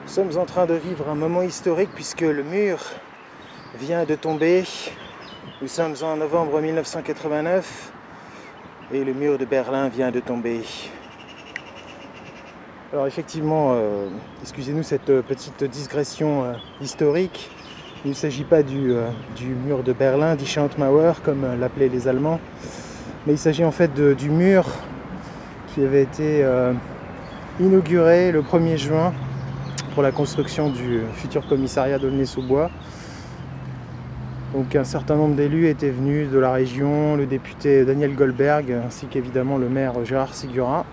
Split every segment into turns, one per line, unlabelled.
Nous sommes en train de vivre un moment historique puisque le mur vient de tomber. Nous sommes en novembre 1989 et le mur de Berlin vient de tomber. Alors effectivement, excusez-nous cette petite digression historique. Il ne s'agit pas du mur de Berlin, die Schandmauer comme l'appelaient les Allemands, mais il s'agit en fait du mur qui avait été inauguré le 1er juin pour la construction du futur commissariat d'Aulnay-sous-Bois. Donc un certain nombre d'élus étaient venus de la région, le député Daniel Goldberg ainsi qu'évidemment le maire Gérard Sigura.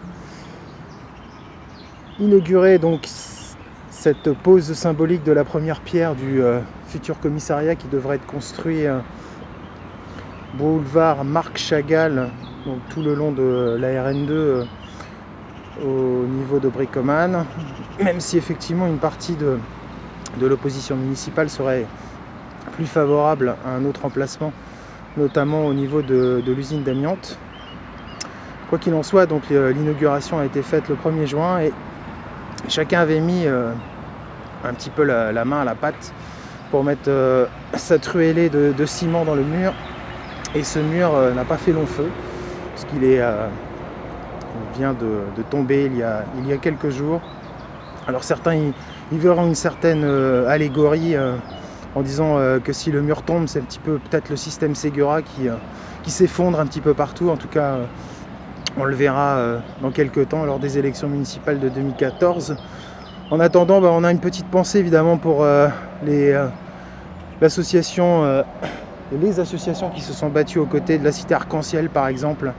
Inaugurer donc cette pose symbolique de la première pierre du futur commissariat qui devrait être construit boulevard Marc Chagall, donc tout le long de la RN2 au niveau de Bricoman, même si effectivement une partie de l'opposition municipale serait plus favorable à un autre emplacement, notamment au niveau de l'usine d'amiante. Quoi qu'il en soit, donc l'inauguration a été faite le 1er juin et chacun avait mis un petit peu la main à la pâte pour mettre sa truellée de ciment dans le mur, et ce mur n'a pas fait long feu puisqu'il est vient de tomber il y a quelques jours. Alors certains y verront une certaine allégorie en disant que si le mur tombe, c'est un petit peu peut-être le système Segura qui s'effondre un petit peu partout. En tout cas, on le verra dans quelques temps lors des élections municipales de 2014. En attendant, on a une petite pensée évidemment pour les associations qui se sont battues aux côtés de la cité Arc-en-Ciel par exemple,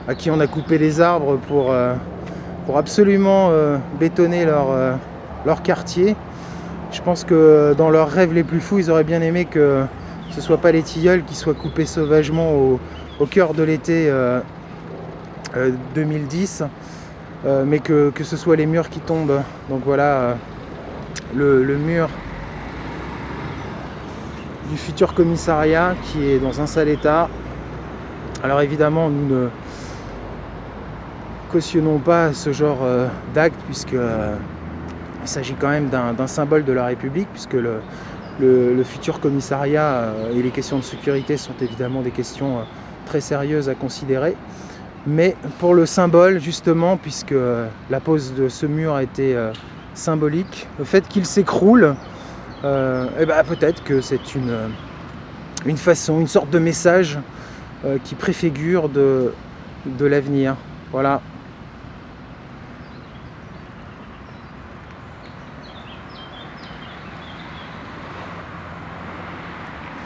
à qui on a coupé les arbres pour absolument bétonner leur quartier. Je pense que dans leurs rêves les plus fous, ils auraient bien aimé que ce ne soit pas les tilleuls qui soient coupés sauvagement au cœur de l'été 2010, mais que ce soit les murs qui tombent. Donc voilà, le mur du futur commissariat qui est dans un sale état. Alors évidemment, nous ne cautionnons pas ce genre d'acte puisque il s'agit quand même d'un symbole de la République, puisque le futur commissariat et les questions de sécurité sont évidemment des questions très sérieuses à considérer. Mais pour le symbole, justement, puisque la pose de ce mur a été symbolique, le fait qu'il s'écroule, peut-être que c'est une façon, une sorte de message qui préfigure de l'avenir. Voilà.